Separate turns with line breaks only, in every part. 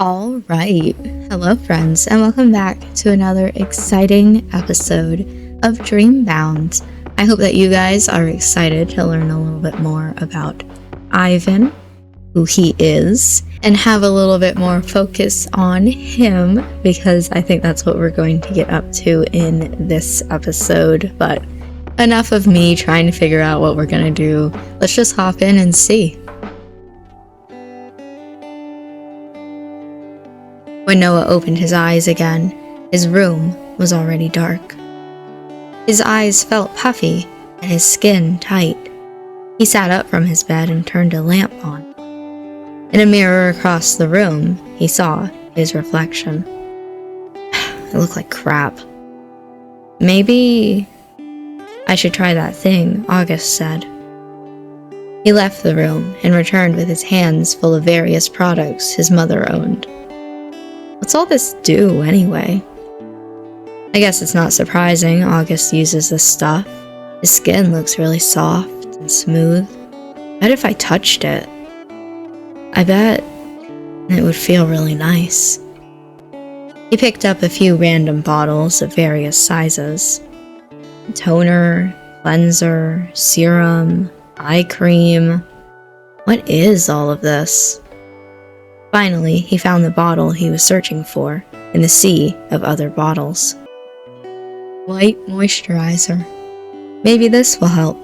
All right. Hello, friends, and welcome back to another exciting episode of Dreambound. I hope that you guys are excited to learn a little bit more about Ivan, who he is, and have a little bit more focus on him, because I think that's what we're going to get up to in this episode. But enough of me trying to figure out what we're going to do. Let's just hop in and see. When Noah opened his eyes again, his room was already dark. His eyes felt puffy and his skin tight. He sat up from his bed and turned a lamp on. In a mirror across the room, he saw his reflection. It looked like crap. Maybe I should try that thing, August said. He left the room and returned with his hands full of various products his mother owned. What's all this do, anyway? I guess it's not surprising August uses this stuff. His skin looks really soft and smooth. I bet if I touched it, I bet it would feel really nice. He picked up a few random bottles of various sizes. Toner, cleanser, serum, eye cream. What is all of this? Finally, he found the bottle he was searching for in the sea of other bottles. White moisturizer. Maybe this will help.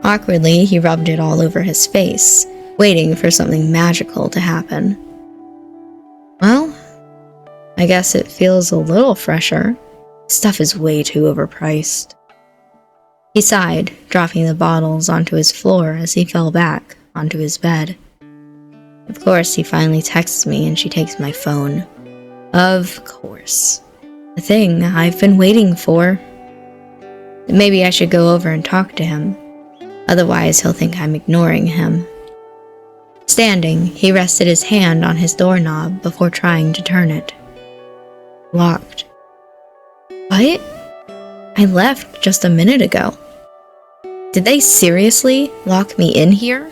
Awkwardly, he rubbed it all over his face, waiting for something magical to happen. Well, I guess it feels a little fresher. Stuff is way too overpriced. He sighed, dropping the bottles onto his floor as he fell back onto his bed. Of course, he finally texts me and she takes my phone. Of course. The thing I've been waiting for. Maybe I should go over and talk to him. Otherwise, he'll think I'm ignoring him. Standing, he rested his hand on his doorknob before trying to turn it. Locked. What? I left just a minute ago. Did they seriously lock me in here?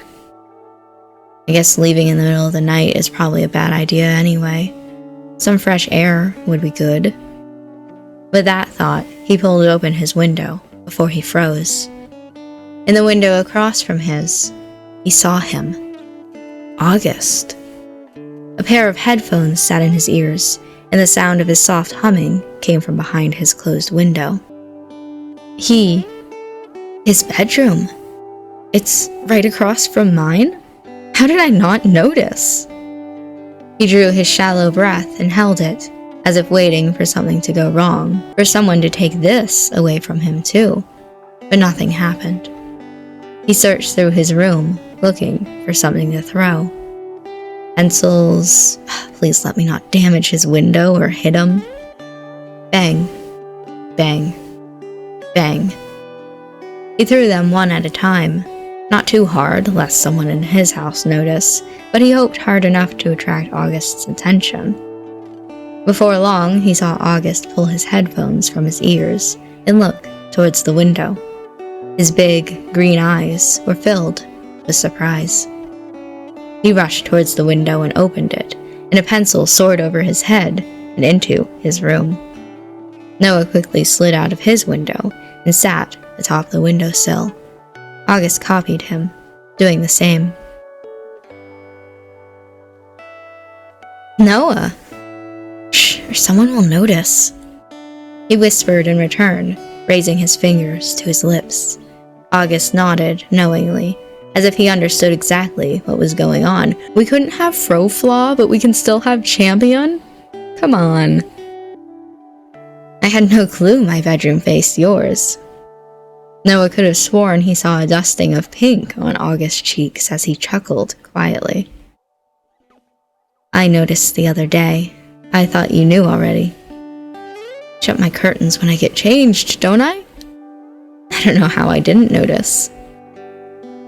I guess leaving in the middle of the night is probably a bad idea anyway. Some fresh air would be good. With that thought, he pulled open his window before he froze. In the window across from his, he saw him. August. A pair of headphones sat in his ears, and the sound of his soft humming came from behind his closed window. His bedroom. It's right across from mine? How did I not notice? He drew his shallow breath and held it, as if waiting for something to go wrong, for someone to take this away from him too. But nothing happened. He searched through his room, looking for something to throw. Pencils. Please let me not damage his window or hit him. Bang. Bang. Bang. He threw them one at a time. Not too hard, lest someone in his house notice, but he hoped hard enough to attract August's attention. Before long, he saw August pull his headphones from his ears and look towards the window. His big, green eyes were filled with surprise. He rushed towards the window and opened it, and a pencil soared over his head and into his room. Noah quickly slid out of his window and sat atop the windowsill. August copied him, doing the same. Noah! Shh, or someone will notice. He whispered in return, raising his fingers to his lips. August nodded knowingly, as if he understood exactly what was going on. We couldn't have Froflaw, but we can still have Champion? Come on. I had no clue my bedroom faced yours. Noah could have sworn he saw a dusting of pink on August's cheeks as he chuckled quietly. I noticed the other day. I thought you knew already. Shut my curtains when I get changed, don't I? I don't know how I didn't notice.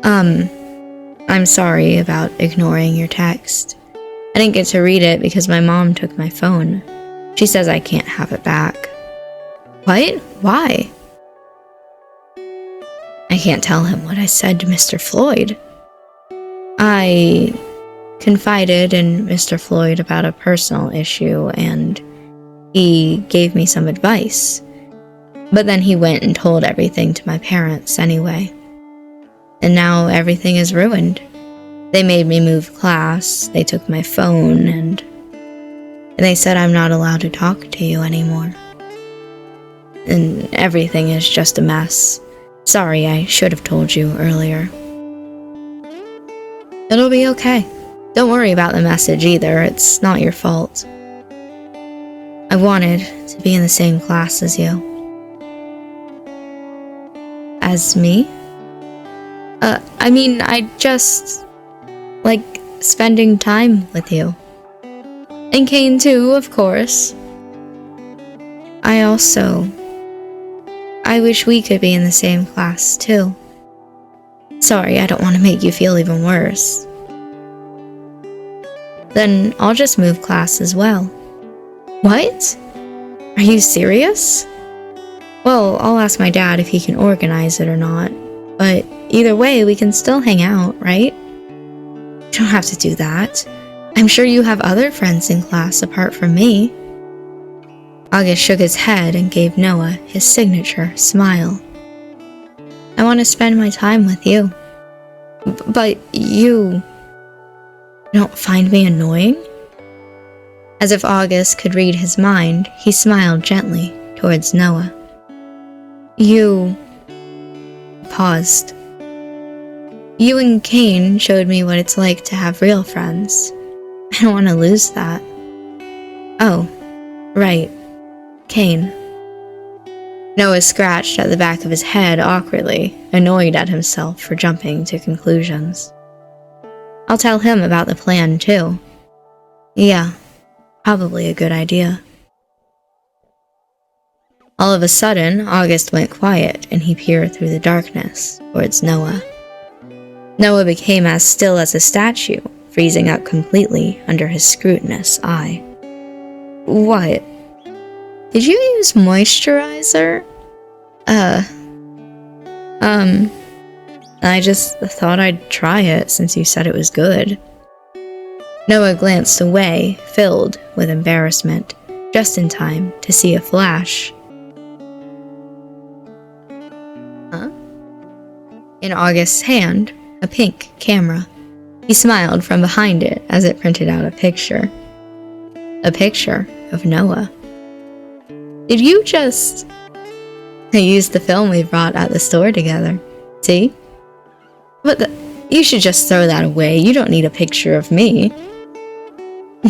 I'm sorry about ignoring your text. I didn't get to read it because my mom took my phone. She says I can't have it back. What? Why? I can't tell him what I said to Mr. Floyd. I confided in Mr. Floyd about a personal issue, and he gave me some advice. But then he went and told everything to my parents anyway. And now everything is ruined. They made me move class, they took my phone, and they said I'm not allowed to talk to you anymore. And everything is just a mess. Sorry, I should have told you earlier. It'll be okay. Don't worry about the message either, it's not your fault. I wanted to be in the same class as you. As me? I just like spending time with you. And Kane too, of course. I wish we could be in the same class too. Sorry, I don't want to make you feel even worse. Then I'll just move class as well. What? Are you serious? Well, I'll ask my dad if he can organize it or not, but either way, we can still hang out, right? You don't have to do that. I'm sure you have other friends in class apart from me. August shook his head and gave Noah his signature smile. I want to spend my time with you. But you don't find me annoying? As if August could read his mind, he smiled gently towards Noah. You paused. You and Kane showed me what it's like to have real friends. I don't want to lose that. Oh, right. Kane. Noah scratched at the back of his head awkwardly, annoyed at himself for jumping to conclusions. I'll tell him about the plan, too. Yeah, probably a good idea. All of a sudden, August went quiet and he peered through the darkness towards Noah. Noah became as still as a statue, freezing up completely under his scrutinous eye. What? Did you use moisturizer? I just thought I'd try it since you said it was good. Noah glanced away, filled with embarrassment, just in time to see a flash. Huh? In August's hand, a pink camera. He smiled from behind it as it printed out a picture. A picture of Noah. Did you just... I used the film we brought at the store together. See? You should just throw that away. You don't need a picture of me.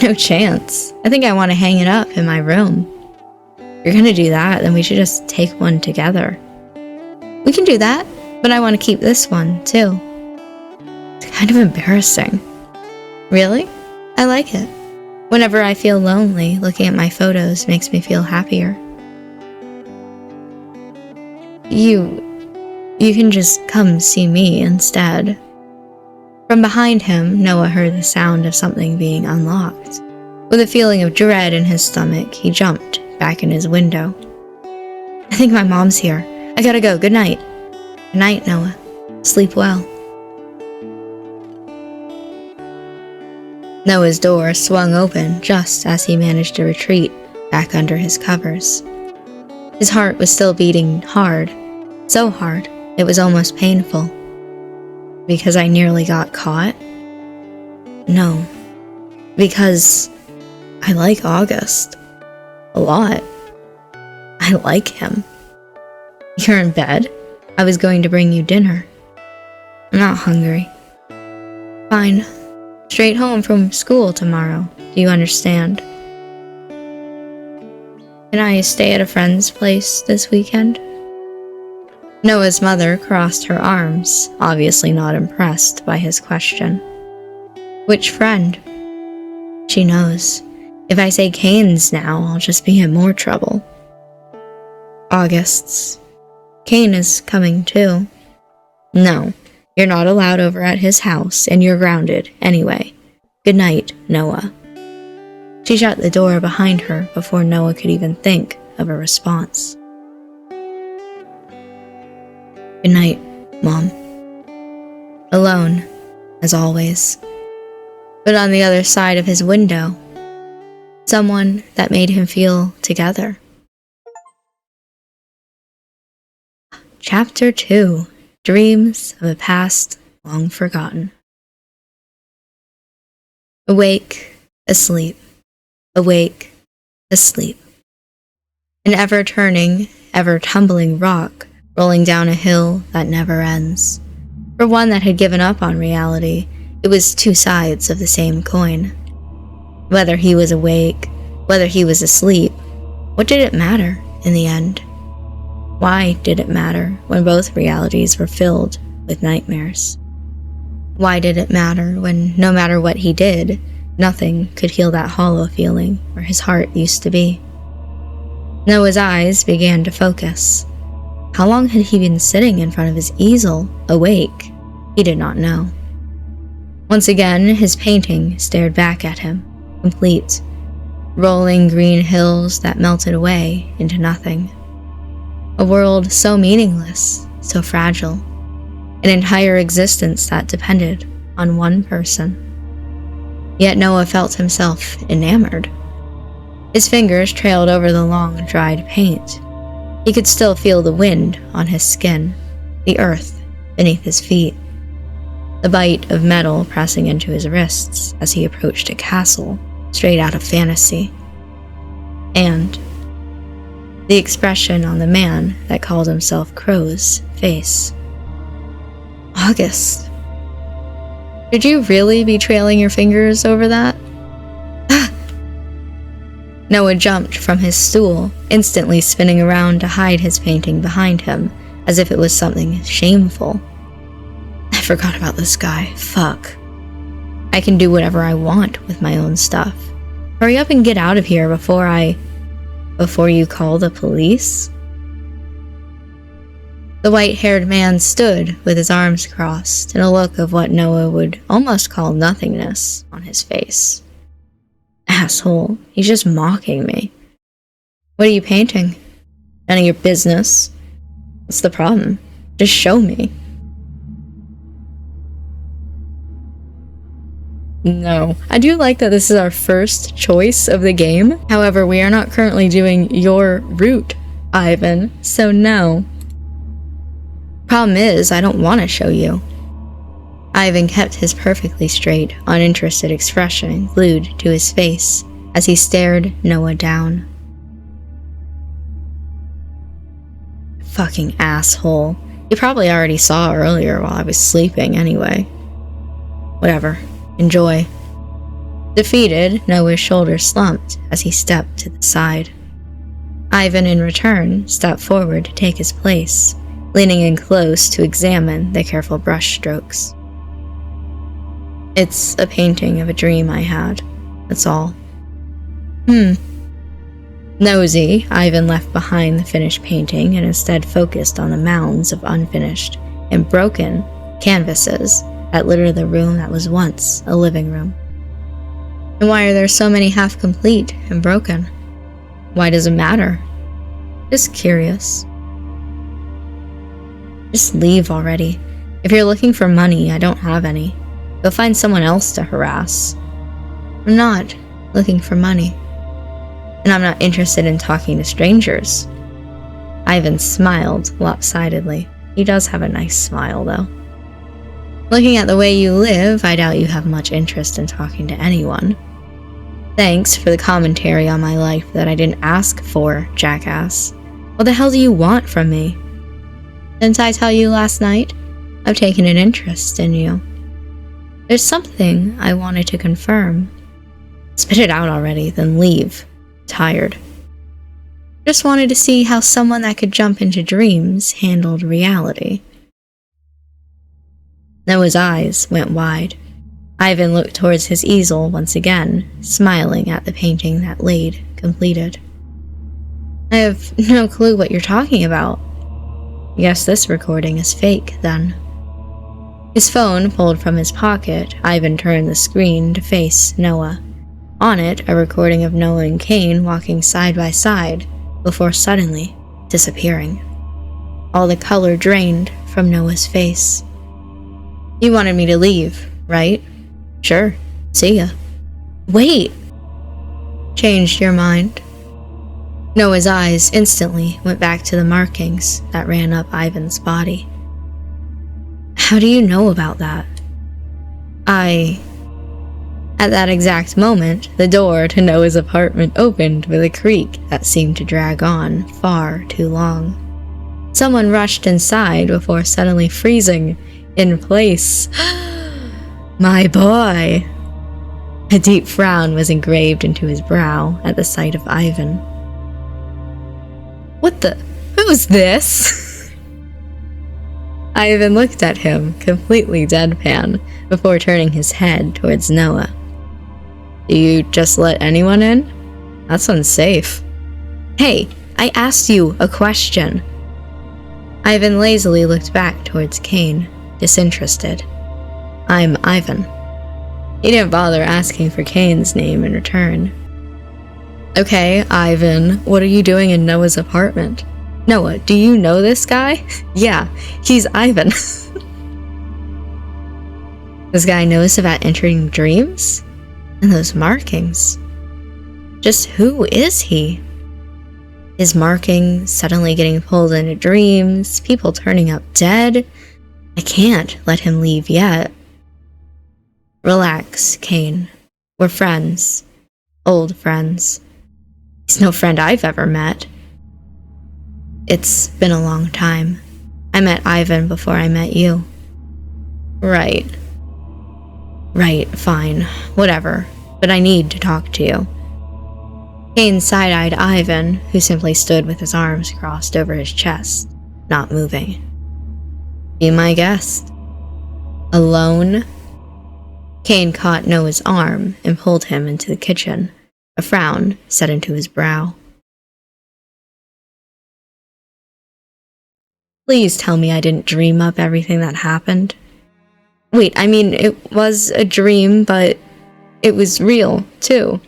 No chance. I think I want to hang it up in my room. If you're gonna do that, then we should just take one together. We can do that, but I want to keep this one, too. It's kind of embarrassing. Really? I like it. Whenever I feel lonely, looking at my photos makes me feel happier. You can just come see me instead. From behind him, Noah heard the sound of something being unlocked. With a feeling of dread in his stomach, he jumped back in his window. I think my mom's here. I gotta go. Good night. Good night, Noah. Sleep well. Noah's door swung open just as he managed to retreat back under his covers. His heart was still beating hard, so hard it was almost painful. Because I nearly got caught? No. Because I like August. A lot. I like him. You're in bed? I was going to bring you dinner. I'm not hungry. Fine. Straight home from school tomorrow. Do you understand? Can I stay at a friend's place this weekend? Noah's mother crossed her arms, obviously not impressed by his question. Which friend? She knows. If I say Kane's now, I'll just be in more trouble. August's. Kane is coming too. No, you're not allowed over at his house, and you're grounded anyway. Good night, Noah. She shut the door behind her before Noah could even think of a response. Good night, Mom. Alone, as always. But on the other side of his window, someone that made him feel together. Chapter 2: Dreams of a Past Long Forgotten. Awake, asleep, awake, asleep. An ever-turning, ever-tumbling rock rolling down a hill that never ends. For one that had given up on reality, it was two sides of the same coin. Whether he was awake, whether he was asleep, what did it matter in the end? Why did it matter when both realities were filled with nightmares? Why did it matter when, no matter what he did, nothing could heal that hollow feeling where his heart used to be? Noah's eyes began to focus. How long had he been sitting in front of his easel, awake? He did not know. Once again, his painting stared back at him, complete. Rolling green hills that melted away into nothing. A world so meaningless, so fragile. An entire existence that depended on one person. Yet Noah felt himself enamored. His fingers trailed over the long, dried paint. He could still feel the wind on his skin, the earth beneath his feet, the bite of metal pressing into his wrists as he approached a castle straight out of fantasy. And the expression on the man that called himself Crow's face. August. Could you really be trailing your fingers over that? Noah jumped from his stool, instantly spinning around to hide his painting behind him, as if it was something shameful. I forgot about this guy. Fuck. I can do whatever I want with my own stuff. Hurry up and get out of here before you call the police? The white-haired man stood with his arms crossed and a look of what Noah would almost call nothingness on his face. Asshole, he's just mocking me. What are you painting? None of your business. What's the problem? Just show me. No. I do like that this is our first choice of the game. However, we are not currently doing your route, Ivan, so no. Problem is, I don't want to show you. Ivan kept his perfectly straight, uninterested expression glued to his face as he stared Noah down. Fucking asshole. You probably already saw earlier while I was sleeping anyway. Whatever. Enjoy. Defeated, Noah's shoulders slumped as he stepped to the side. Ivan, in return, stepped forward to take his place, leaning in close to examine the careful brush strokes. It's a painting of a dream I had, that's all. Nosy, Ivan left behind the finished painting and instead focused on the mounds of unfinished and broken canvases that littered the room that was once a living room. And why are there so many half-complete and broken? Why does it matter? Just curious. Just leave already. If you're looking for money, I don't have any. Go find someone else to harass. I'm not looking for money. And I'm not interested in talking to strangers. Ivan smiled lopsidedly. He does have a nice smile, though. Looking at the way you live, I doubt you have much interest in talking to anyone. Thanks for the commentary on my life that I didn't ask for, jackass. What the hell do you want from me? Didn't I tell you last night? I've taken an interest in you. There's something I wanted to confirm. Spit it out already, then leave. Tired. Just wanted to see how someone that could jump into dreams handled reality. Noah's eyes went wide. Ivan looked towards his easel once again, smiling at the painting that laid completed. I have no clue what you're talking about. Guess this recording is fake, then. His phone pulled from his pocket, Ivan turned the screen to face Noah. On it, a recording of Noah and Kane walking side by side, before suddenly disappearing. All the color drained from Noah's face. You wanted me to leave, right? Sure. See ya. Wait! Changed your mind? Noah's eyes instantly went back to the markings that ran up Ivan's body. How do you know about that? At that exact moment, the door to Noah's apartment opened with a creak that seemed to drag on far too long. Someone rushed inside before suddenly freezing in place. My boy! A deep frown was engraved into his brow at the sight of Ivan. What the? Who's this? Ivan looked at him, completely deadpan, before turning his head towards Noah. Do you just let anyone in? That's unsafe. Hey, I asked you a question. Ivan lazily looked back towards Cain, disinterested. I'm Ivan. He didn't bother asking for Cain's name in return. Okay, Ivan, what are you doing in Noah's apartment? Noah, do you know this guy? Yeah, he's Ivan. This guy knows about entering dreams? And those markings. Just who is he? His markings suddenly getting pulled into dreams, people turning up dead. I can't let him leave yet. Relax, Cain. We're friends. Old friends. He's no friend I've ever met. It's been a long time. I met Ivan before I met you. Right. Right, fine. Whatever. But I need to talk to you. Cain side-eyed Ivan, who simply stood with his arms crossed over his chest, not moving. Be my guest. Alone? Cain caught Noah's arm and pulled him into the kitchen, a frown set into his brow. Please tell me I didn't dream up everything that happened. Wait, I mean, it was a dream, but it was real, too.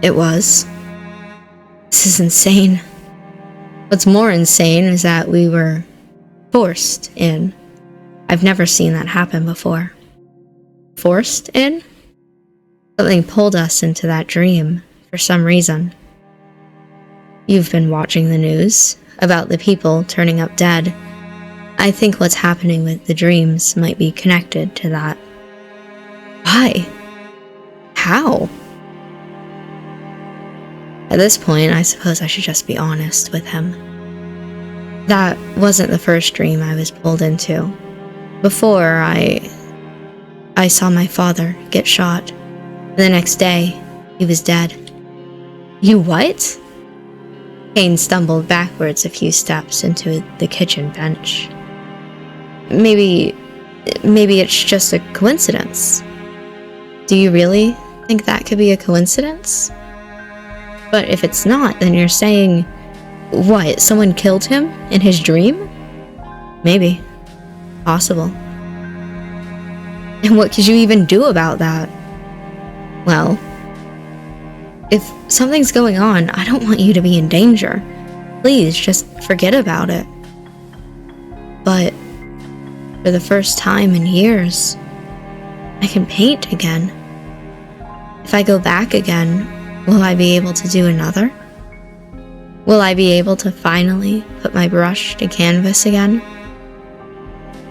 It was. This is insane. What's more insane is that we were forced in. I've never seen that happen before. Forced in? Something pulled us into that dream, for some reason. You've been watching the news about the people turning up dead. I think what's happening with the dreams might be connected to that. Why? How? At this point, I suppose I should just be honest with him. That wasn't the first dream I was pulled into. Before, I saw my father get shot. And the next day, he was dead. You what? Cain stumbled backwards a few steps into the kitchen bench. Maybe it's just a coincidence. Do you really think that could be a coincidence? But if it's not, then you're saying, what, someone killed him in his dream? Maybe. Possible. And what could you even do about that? Well, if something's going on, I don't want you to be in danger. Please, just forget about it. But for the first time in years, I can paint again. If I go back again, will I be able to do another? Will I be able to finally put my brush to canvas again?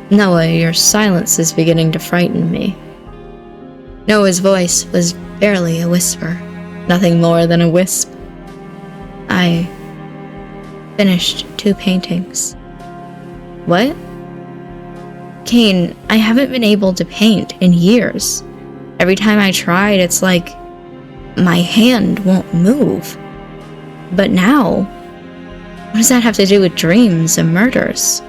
Noah, your silence is beginning to frighten me. Noah's voice was barely a whisper, nothing more than a wisp. I finished 2 paintings. What? Cain, I haven't been able to paint in years. Every time I tried, it's like my hand won't move. But now, what does that have to do with dreams and murders?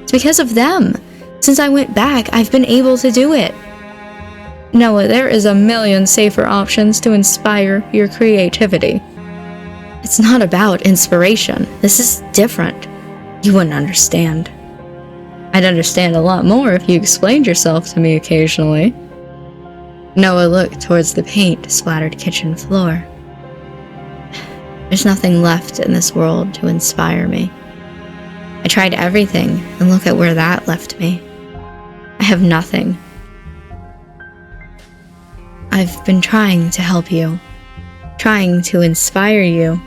It's because of them. Since I went back, I've been able to do it. Noah, there is a million safer options to inspire your creativity. It's not about inspiration. This is different. You wouldn't understand. I'd understand a lot more if you explained yourself to me occasionally. Noah looked towards the paint-splattered kitchen floor. There's nothing left in this world to inspire me. I tried everything, and look at where that left me. I have nothing. I've been trying to help you, trying to inspire you.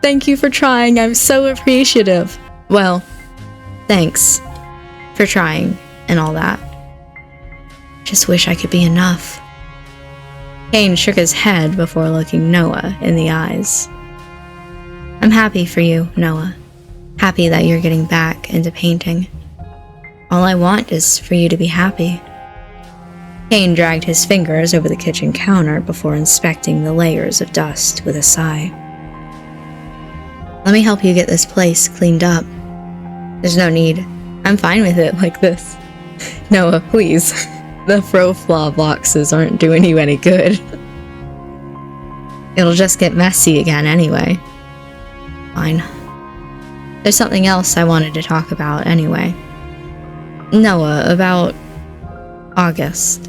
Thank you for trying, I'm so appreciative. Well, thanks for trying and all that. Just wish I could be enough. Kane shook his head before looking Noah in the eyes. I'm happy for you, Noah. Happy that you're getting back into painting. All I want is for you to be happy. Kane dragged his fingers over the kitchen counter before inspecting the layers of dust with a sigh. Let me help you get this place cleaned up. There's no need. I'm fine with it like this. Noah, please. The Froflaw boxes aren't doing you any good. It'll just get messy again anyway. Fine. There's something else I wanted to talk about anyway. Noah, about August.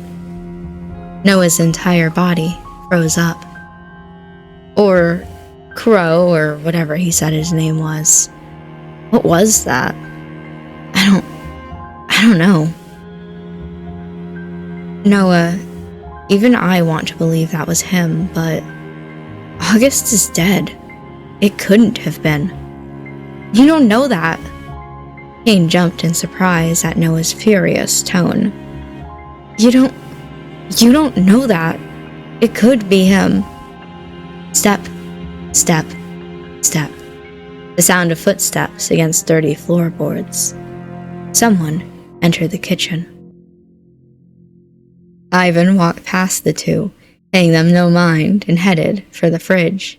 Noah's entire body froze up. Or Crow, or whatever he said his name was. What was that? I don't know. Noah, even I want to believe that was him, but August is dead. It couldn't have been. You don't know that. Kane jumped in surprise at Noah's furious tone. You don't know that. It could be him. Step, step, step. The sound of footsteps against dirty floorboards. Someone entered the kitchen. Ivan walked past the two, paying them no mind, and headed for the fridge.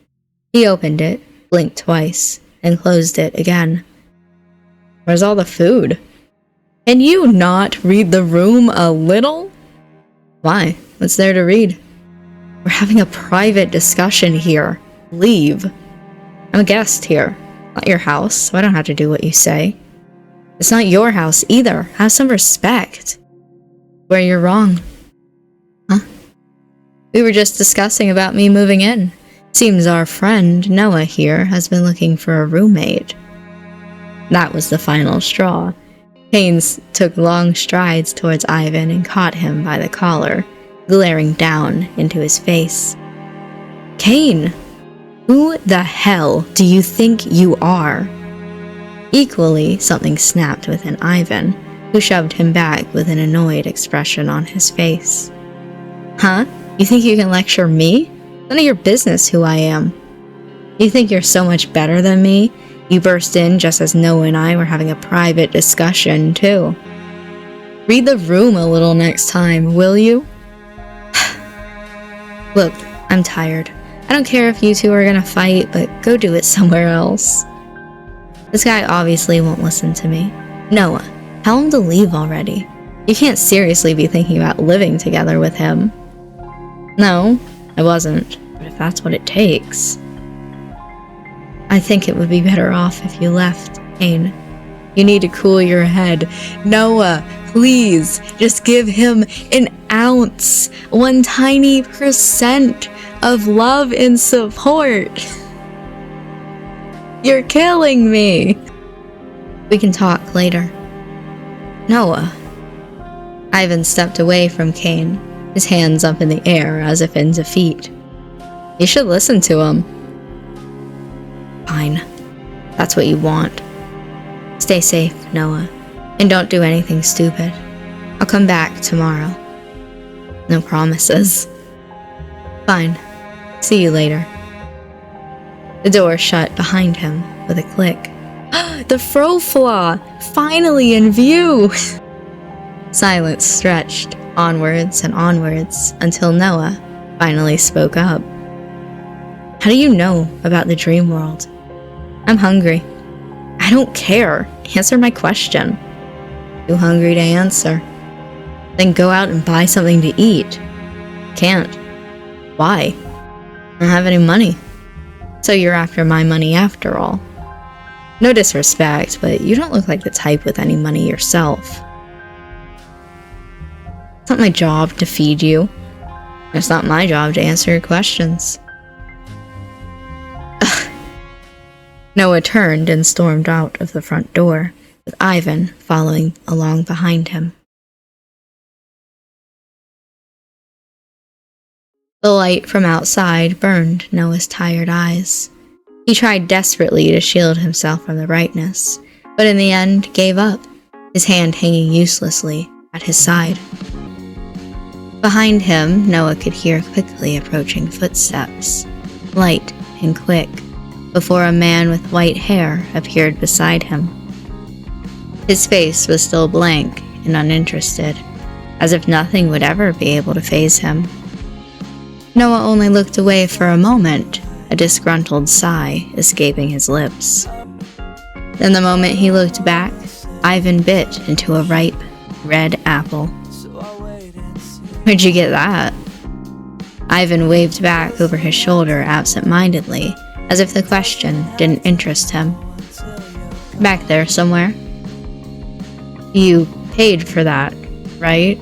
He opened it, blinked twice, and closed it again. Where's all the food? Can you not read the room a little? Why? What's there to read? We're having a private discussion here. Leave. I'm a guest here, not your house, so I don't have to do what you say. It's not your house either. Have some respect. Where you're wrong. Huh? We were just discussing about me moving in. Seems our friend Noah here has been looking for a roommate. That was the final straw. Haynes took long strides towards Ivan and caught him by the collar, glaring down into his face. Kane! Who the hell do you think you are? Equally, something snapped within Ivan, who shoved him back with an annoyed expression on his face. Huh? You think you can lecture me? None of your business who I am. You think you're so much better than me? You burst in just as Noah and I were having a private discussion, too. Read the room a little next time, will you? Look, I'm tired. I don't care if you two are gonna fight, but go do it somewhere else. This guy obviously won't listen to me. Noah, tell him to leave already. You can't seriously be thinking about living together with him. No, I wasn't, but if that's what it takes... I think it would be better off if you left, Kane. You need to cool your head. Noah, please, just give him an ounce, 1 tiny % of love and support. You're killing me. We can talk later. Noah. Ivan stepped away from Kane, his hands up in the air as if in defeat. You should listen to him. Fine. That's what you want. Stay safe, Noah, and don't do anything stupid. I'll come back tomorrow. No promises. Fine. See you later. The door shut behind him with a click. The Froflaw! Finally in view! Silence stretched onwards and onwards until Noah finally spoke up. How do you know about the dream world? I'm hungry. I don't care. Answer my question. Too hungry to answer. Then go out and buy something to eat. Can't. Why? I don't have any money. So you're after my money after all. No disrespect, but you don't look like the type with any money yourself. It's not my job to feed you. It's not my job to answer your questions. Noah turned and stormed out of the front door, with Ivan following along behind him. The light from outside burned Noah's tired eyes. He tried desperately to shield himself from the brightness, but in the end gave up, his hand hanging uselessly at his side. Behind him, Noah could hear quickly approaching footsteps, light and quick, before a man with white hair appeared beside him. His face was still blank and uninterested, as if nothing would ever be able to faze him. Noah only looked away for a moment, a disgruntled sigh escaping his lips. Then the moment he looked back, Ivan bit into a ripe, red apple. "Where'd you get that?" Ivan waved back over his shoulder absent-mindedly, as if the question didn't interest him. "Back there somewhere." "You paid for that, right?"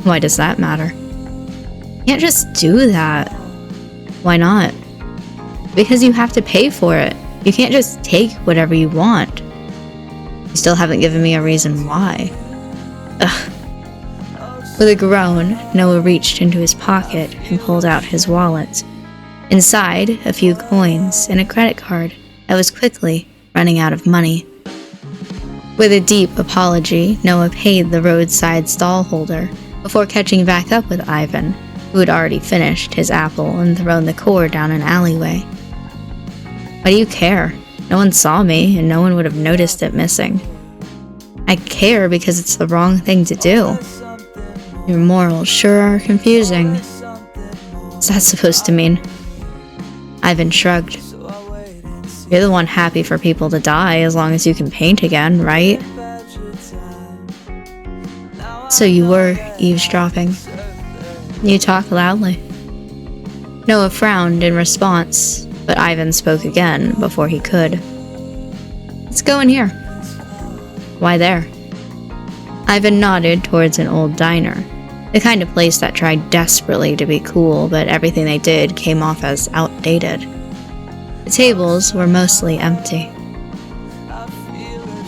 "Why does that matter?" "You can't just do that." "Why not?" "Because you have to pay for it. You can't just take whatever you want." "You still haven't given me a reason why." Ugh. With a groan, Noah reached into his pocket and pulled out his wallet. Inside, a few coins and a credit card that was quickly running out of money. With a deep apology, Noah paid the roadside stall holder before catching back up with Ivan, who had already finished his apple and thrown the core down an alleyway. "Why do you care? No one saw me, and no one would have noticed it missing." "I care because it's the wrong thing to do." "Your morals sure are confusing." "What's that supposed to mean?" Ivan shrugged. "You're the one happy for people to die as long as you can paint again, right?" "So you were eavesdropping." "You talk loudly." Noah frowned in response, but Ivan spoke again before he could. "Let's go in here." "Why there?" Ivan nodded towards an old diner, the kind of place that tried desperately to be cool, but everything they did came off as outdated. The tables were mostly empty.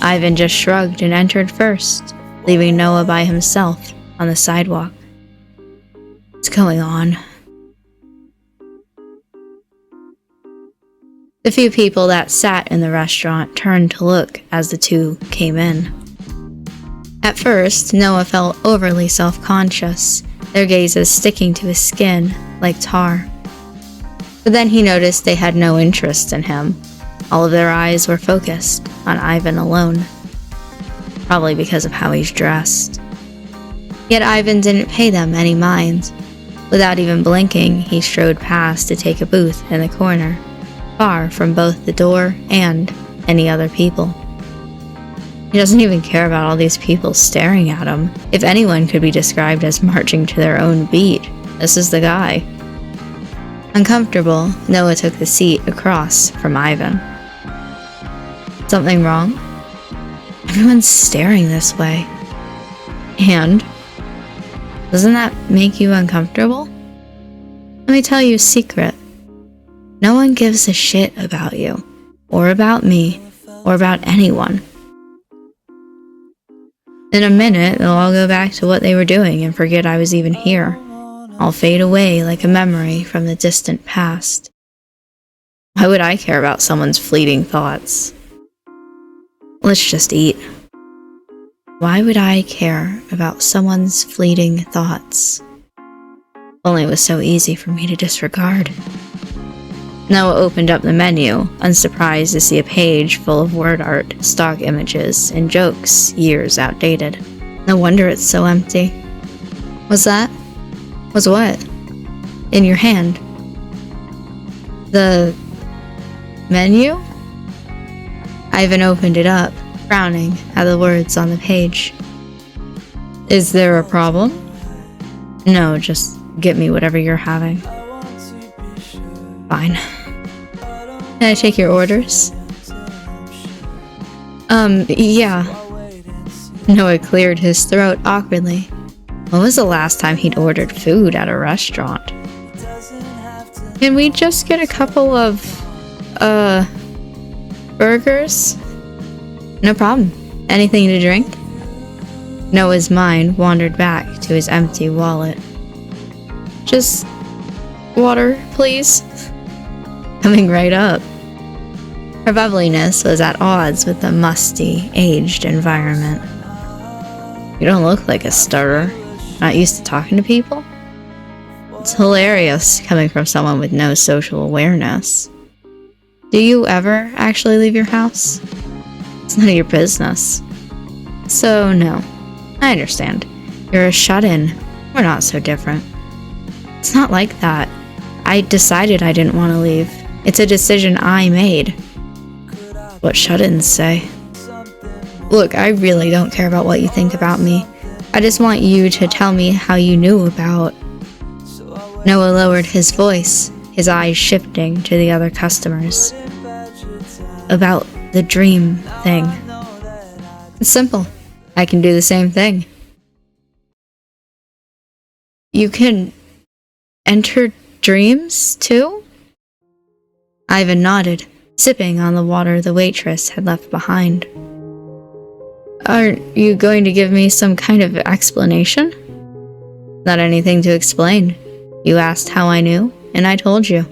Ivan just shrugged and entered first, leaving Noah by himself on the sidewalk. "What's going on?" The few people that sat in the restaurant turned to look as the two came in. At first, Noah felt overly self-conscious, their gazes sticking to his skin like tar. But then he noticed they had no interest in him. All of their eyes were focused on Ivan alone. Probably because of how he's dressed. Yet Ivan didn't pay them any mind. Without even blinking, he strode past to take a booth in the corner, far from both the door and any other people. He doesn't even care about all these people staring at him. If anyone could be described as marching to their own beat, this is the guy. Uncomfortable, Noah took the seat across from Ivan. "Something wrong?" "Everyone's staring this way." "And? Doesn't that make you uncomfortable?" "Let me tell you a secret. No one gives a shit about you, or about me, or about anyone. In a minute, they'll all go back to what they were doing and forget I was even here. I'll fade away like a memory from the distant past. Why would I care about someone's fleeting thoughts? Let's just eat." Why would I care about someone's fleeting thoughts? Only it was so easy for me to disregard. Noah opened up the menu, unsurprised to see a page full of word art, stock images, and jokes years outdated. No wonder it's so empty. "What's that?" "Was what?" "In your hand." "The menu?" Ivan opened it up, frowning at the words on the page. "Is there a problem?" "No, just get me whatever you're having." "Fine. Can I take your orders?" Yeah." Noah cleared his throat awkwardly. When was the last time he'd ordered food at a restaurant? "Can we just get a couple of, burgers?" "No problem. Anything to drink?" Noah's mind wandered back to his empty wallet. Just water, please? Coming right up. Her bubbliness was at odds with the musty, aged environment. You don't look like a starter. Not used to talking to people? It's hilarious coming from someone with no social awareness. Do you ever actually leave your house? It's none of your business. So no, I understand. You're a shut-in. We're not so different. It's not like that. I decided I didn't want to leave. It's a decision I made. What shut-ins say. Look, I really don't care about what you think about me. I just want you to tell me how you knew about... Noah lowered his voice, his eyes shifting to the other customers. About the dream thing. It's simple. I can do the same thing. You can enter dreams, too? Ivan nodded, sipping on the water the waitress had left behind. Aren't you going to give me some kind of explanation? Not anything to explain. You asked how I knew, and I told you.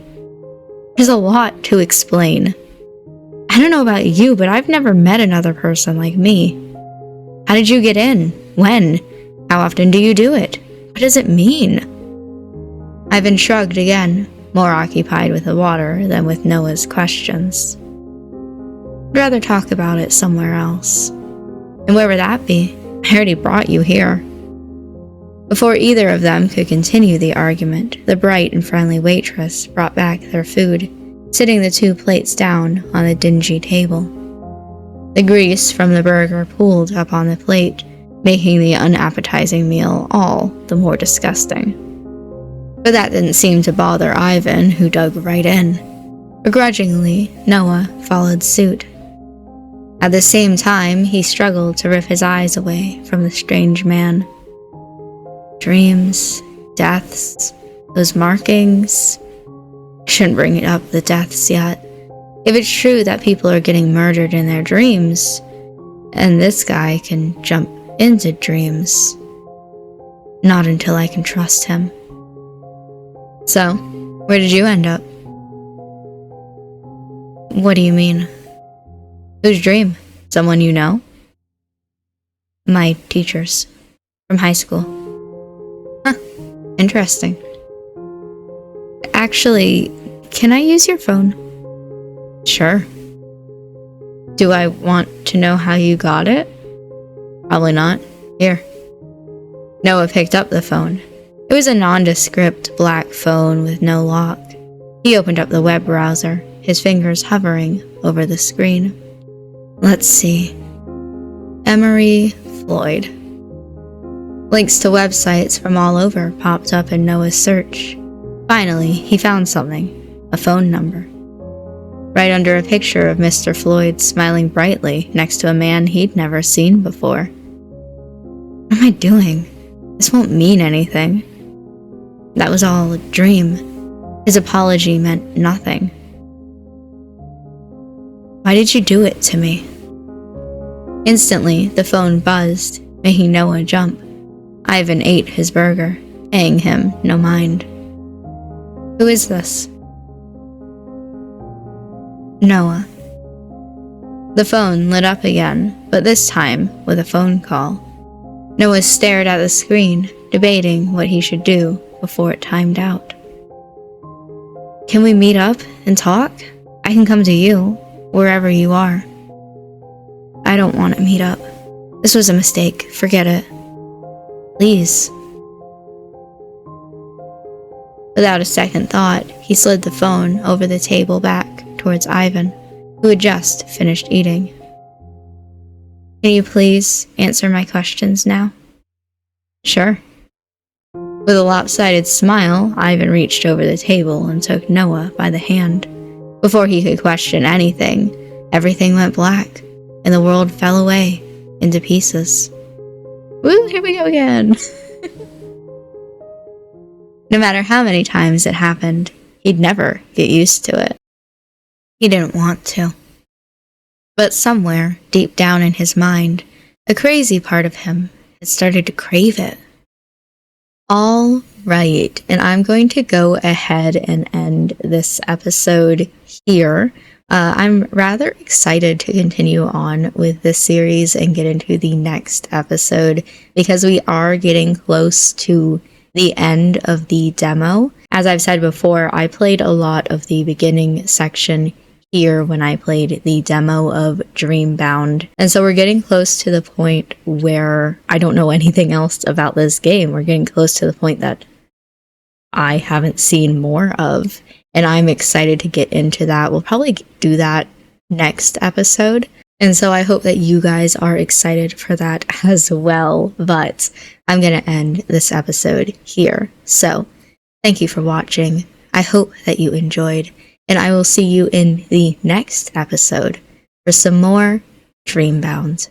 There's a lot to explain. I don't know about you, but I've never met another person like me. How did you get in? When? How often do you do it? What does it mean? Ivan shrugged again, more occupied with the water than with Noah's questions. I'd rather talk about it somewhere else. And where would that be? I already brought you here. Before either of them could continue the argument, the bright and friendly waitress brought back their food, sitting the 2 plates down on the dingy table. The grease from the burger pooled up on the plate, making the unappetizing meal all the more disgusting. But that didn't seem to bother Ivan, who dug right in. Begrudgingly, Noah followed suit. At the same time, he struggled to rip his eyes away from the strange man. Dreams, deaths, those markings. I shouldn't bring up the deaths yet. If it's true that people are getting murdered in their dreams, and this guy can jump into dreams, not until I can trust him. So, where did you end up? What do you mean? Whose dream? Someone you know? My teachers. From high school. Huh. Interesting. Actually, can I use your phone? Sure. Do I want to know how you got it? Probably not. Here. Noah picked up the phone. It was a nondescript black phone with no lock. He opened up the web browser, his fingers hovering over the screen. Let's see. Emery Floyd. Links to websites from all over popped up in Noah's search. Finally, he found something. A phone number. Right under a picture of Mr. Floyd smiling brightly next to a man he'd never seen before. What am I doing? This won't mean anything. That was all a dream. His apology meant nothing. Why did you do it to me? Instantly, the phone buzzed, making Noah jump. Ivan ate his burger, paying him no mind. Who is this? Noah. The phone lit up again, but this time with a phone call. Noah stared at the screen, debating what he should do before it timed out. Can we meet up and talk? I can come to you, wherever you are. I don't want to meet up. This was a mistake. Forget it. Please. Without a second thought, he slid the phone over the table back towards Ivan, who had just finished eating. Can you please answer my questions now? Sure. With a lopsided smile, Ivan reached over the table and took Noah by the hand. Before he could question anything, everything went black, and the world fell away into pieces. Woo, here we go again! No matter how many times it happened, he'd never get used to it. He didn't want to. But somewhere, deep down in his mind, a crazy part of him had started to crave it. All Right, and I'm going to go ahead and end this episode here. I'm rather excited to continue on with this series and get into the next episode because we are getting close to the end of the demo. As I've said before, I played a lot of the beginning section here when I played the demo of Dreambound. And so we're getting close to the point where I don't know anything else about this game. We're getting close to the point that I haven't seen more of, and I'm excited to get into that. We'll probably do that next episode. And so I hope that you guys are excited for that as well. But I'm going to end this episode here. So thank you for watching. I hope that you enjoyed, and I will see you in the next episode for some more Dreambound.